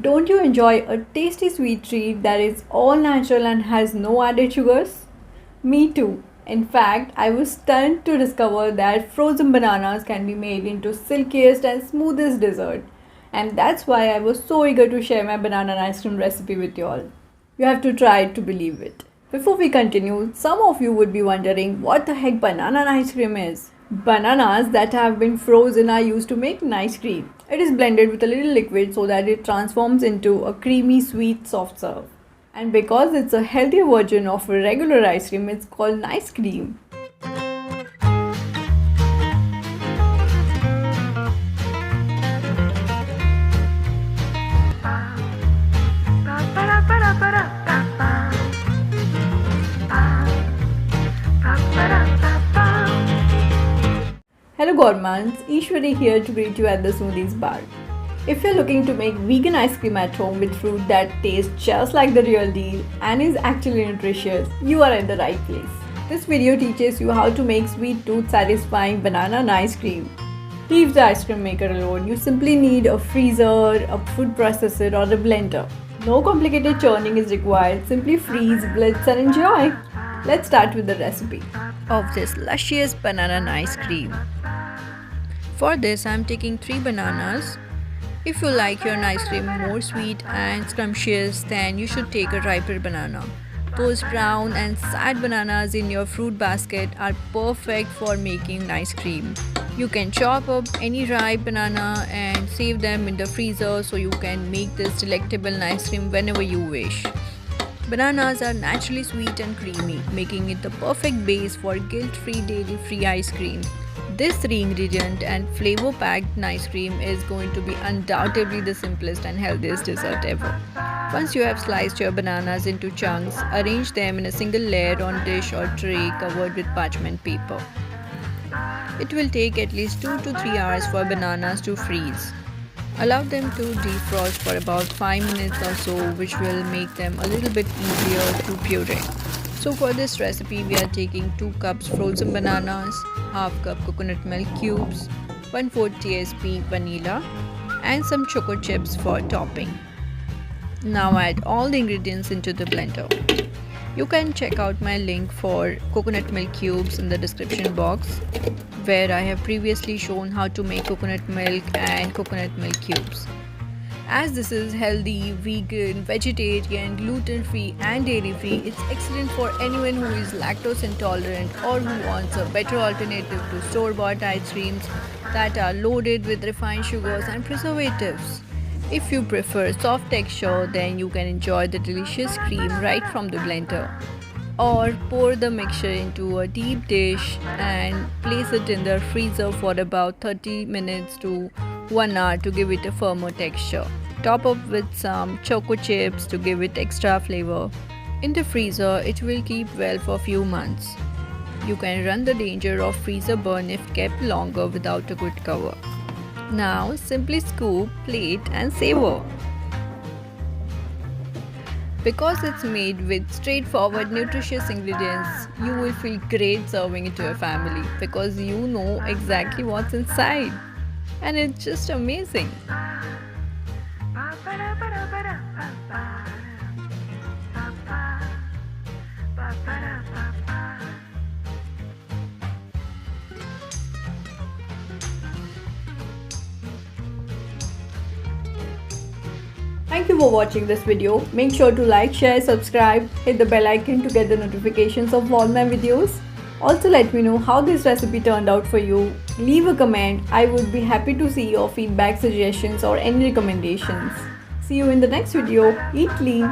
Don't you enjoy a tasty sweet treat that is all natural and has no added sugars? Me too. In fact, I was stunned to discover that frozen bananas can be made into silkiest and smoothest dessert. And that's why I was so eager to share my banana ice cream recipe with you all. You have to try it to believe it. Before we continue, some of you would be wondering what the heck banana ice cream is. Bananas that have been frozen are used to make ice cream. It is blended with a little liquid so that it transforms into a creamy, sweet, soft serve. And because it's a healthier version of a regular ice cream, it's called ice cream. Hello gourmands, Ishwari here to greet you at the Smoothies bar. If you're looking to make vegan ice cream at home with fruit that tastes just like the real deal and is actually nutritious, you are at the right place. This video teaches you how to make sweet tooth satisfying banana and ice cream. Leave the ice cream maker alone. You simply need a freezer, a food processor or a blender. No complicated churning is required. Simply freeze, blitz and enjoy. Let's start with the recipe of this luscious banana and ice cream. For this, I am taking 3 bananas. If you like your ice cream more sweet and scrumptious, then you should take a riper banana. Those brown and sad bananas in your fruit basket are perfect for making ice cream. You can chop up any ripe banana and save them in the freezer so you can make this delectable ice cream whenever you wish. Bananas are naturally sweet and creamy, making it the perfect base for guilt-free dairy-free ice cream. This 3-ingredient and flavor-packed ice cream is going to be undoubtedly the simplest and healthiest dessert ever. Once you have sliced your bananas into chunks, arrange them in a single layer on dish or tray covered with parchment paper. It will take at least 2 to 3 hours for bananas to freeze. Allow them to defrost for about 5 minutes or so, which will make them a little bit easier to puree. So for this recipe, we are taking 2 cups frozen bananas, half cup coconut milk cubes, 1/4 tsp vanilla and some choco chips for topping. Now add all the ingredients into the blender. You can check out my link for coconut milk cubes in the description box, where I have previously shown how to make coconut milk and coconut milk cubes. As this is healthy, vegan, vegetarian, gluten-free and dairy-free, it's excellent for anyone who is lactose intolerant or who wants a better alternative to store-bought ice creams that are loaded with refined sugars and preservatives. If you prefer soft texture, then you can enjoy the delicious cream right from the blender. Or pour the mixture into a deep dish and place it in the freezer for about 30 minutes to 1 hour to give it a firmer texture. Top up with some choco chips to give it extra flavor. In the freezer, it will keep well for a few months. You can run the danger of freezer burn if kept longer without a good cover. Now simply scoop, plate and savor. Because it's made with straightforward nutritious ingredients, you will feel great serving it to your family because you know exactly what's inside. And it's just amazing. Thank you for watching this video. Make sure to like, share, subscribe, hit the bell icon to get the notifications of all my videos. Also let me know how this recipe turned out for you. Leave a comment. I would be happy to see your feedback, suggestions or any recommendations. See you in the next video. Eat clean.